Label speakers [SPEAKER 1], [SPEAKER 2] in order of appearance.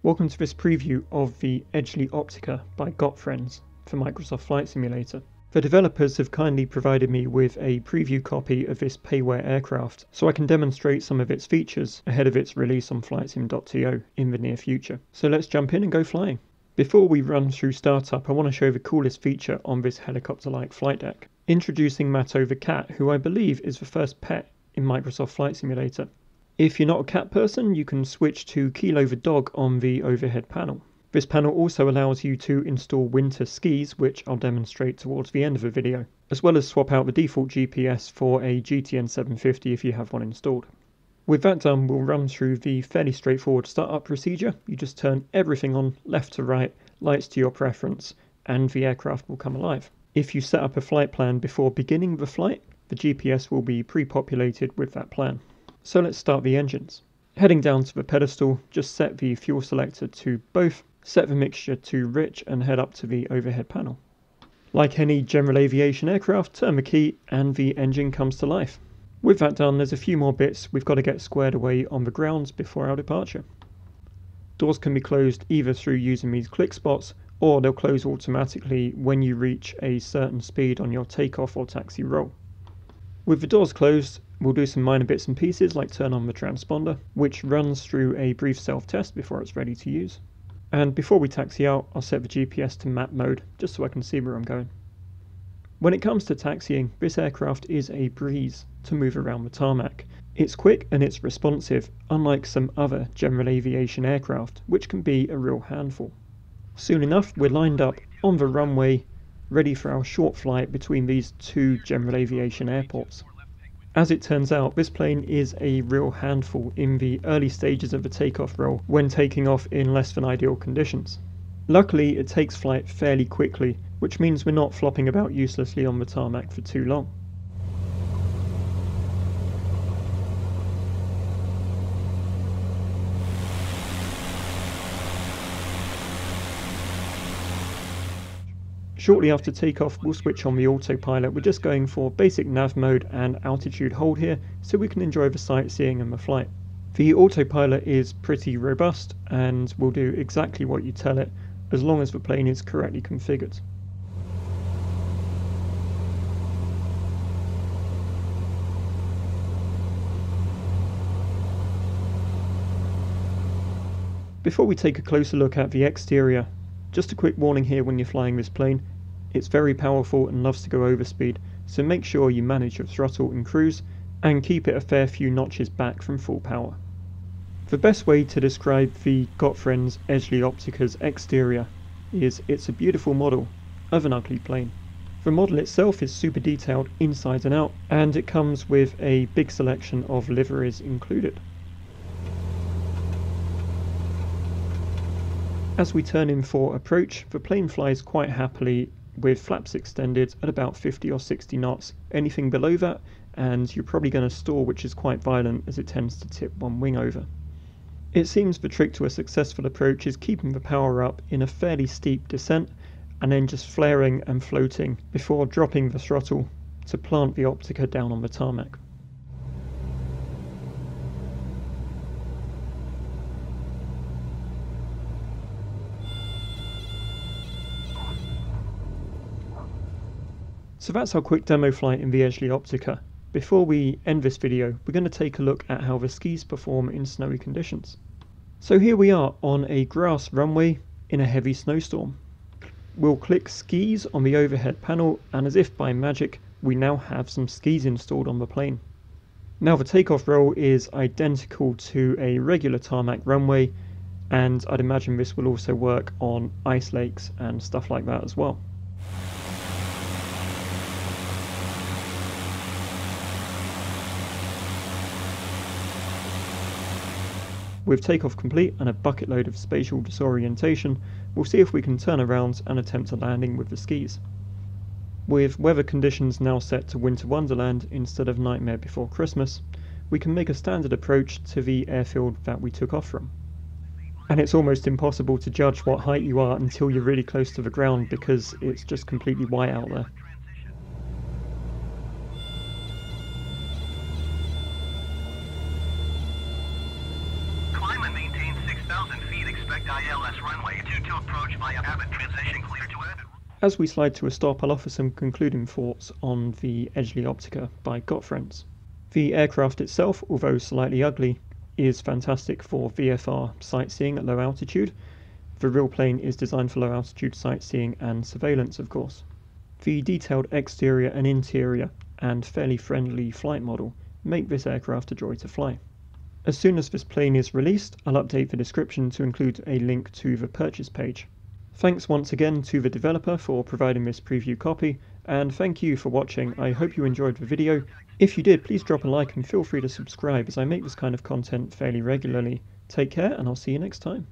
[SPEAKER 1] Welcome to this preview of the Edgley Optica by GotFriends for Microsoft Flight Simulator. The developers have kindly provided me with a preview copy of this payware aircraft so I can demonstrate some of its features ahead of its release on FlightSim.to in the near future. So let's jump in and go flying. Before we run through startup, I want to show the coolest feature on this helicopter-like flight deck. Introducing Matto the cat, who I believe is the first pet in Microsoft Flight Simulator. If you're not a cat person, you can switch to Kilo the dog on the overhead panel. This panel also allows you to install winter skis, which I'll demonstrate towards the end of the video, as well as swap out the default GPS for a GTN 750 if you have one installed. With that done, we'll run through the fairly straightforward startup procedure. You just turn everything on left to right, lights to your preference, and the aircraft will come alive. If you set up a flight plan before beginning the flight, the GPS will be pre-populated with that plan. So let's start the engines. Heading down to the pedestal, just set the fuel selector to both, set the mixture to rich and head up to the overhead panel. Like any general aviation aircraft, turn the key and the engine comes to life. With that done, there's a few more bits we've got to get squared away on the grounds before our departure. Doors can be closed either through using these click spots, or they'll close automatically when you reach a certain speed on your takeoff or taxi roll. With the doors closed, we'll do some minor bits and pieces like turn on the transponder, which runs through a brief self-test before it's ready to use. And before we taxi out, I'll set the GPS to map mode, just so I can see where I'm going. When it comes to taxiing, this aircraft is a breeze to move around the tarmac. It's quick and it's responsive, unlike some other general aviation aircraft, which can be a real handful. Soon enough, we're lined up on the runway, ready for our short flight between these two general aviation airports. As it turns out, this plane is a real handful in the early stages of the takeoff roll when taking off in less than ideal conditions. Luckily, it takes flight fairly quickly, which means we're not flopping about uselessly on the tarmac for too long. Shortly after takeoff, we'll switch on the autopilot. We're just going for basic nav mode and altitude hold here, so we can enjoy the sightseeing and the flight. The autopilot is pretty robust and will do exactly what you tell it, as long as the plane is correctly configured. Before we take a closer look at the exterior, just a quick warning here when you're flying this plane. It's very powerful and loves to go over speed, so make sure you manage your throttle and cruise and keep it a fair few notches back from full power. The best way to describe the GotFriends Edgley Optica's exterior is it's a beautiful model of an ugly plane. The model itself is super detailed inside and out, and it comes with a big selection of liveries included. As we turn in for approach, the plane flies quite happily with flaps extended at about 50 or 60 knots. Anything below that and you're probably going to stall, which is quite violent as it tends to tip one wing over. It seems the trick to a successful approach is keeping the power up in a fairly steep descent and then just flaring and floating before dropping the throttle to plant the Optica down on the tarmac. So that's our quick demo flight in the Edgley Optica. Before we end this video, we're going to take a look at how the skis perform in snowy conditions. So here we are on a grass runway in a heavy snowstorm. We'll click skis on the overhead panel, and as if by magic, we now have some skis installed on the plane. Now the takeoff roll is identical to a regular tarmac runway, and I'd imagine this will also work on ice lakes and stuff like that as well. With takeoff complete and a bucket load of spatial disorientation, we'll see if we can turn around and attempt a landing with the skis. With weather conditions now set to Winter Wonderland instead of Nightmare Before Christmas, we can make a standard approach to the airfield that we took off from. And it's almost impossible to judge what height you are until you're really close to the ground because it's just completely white out there.
[SPEAKER 2] Climb and maintain 6,000 feet. Expect ILS runway 22 approach via Abbott transition clear to it.
[SPEAKER 1] As we slide to a stop, I'll offer some concluding thoughts on the Edgley Optica by GotFriends. The aircraft itself, although slightly ugly, is fantastic for VFR sightseeing at low altitude. The real plane is designed for low altitude sightseeing and surveillance, of course. The detailed exterior and interior and fairly friendly flight model make this aircraft a joy to fly. As soon as this plane is released, I'll update the description to include a link to the purchase page. Thanks once again to the developer for providing this preview copy, and thank you for watching. I hope you enjoyed the video. If you did, please drop a like and feel free to subscribe as I make this kind of content fairly regularly. Take care, and I'll see you next time.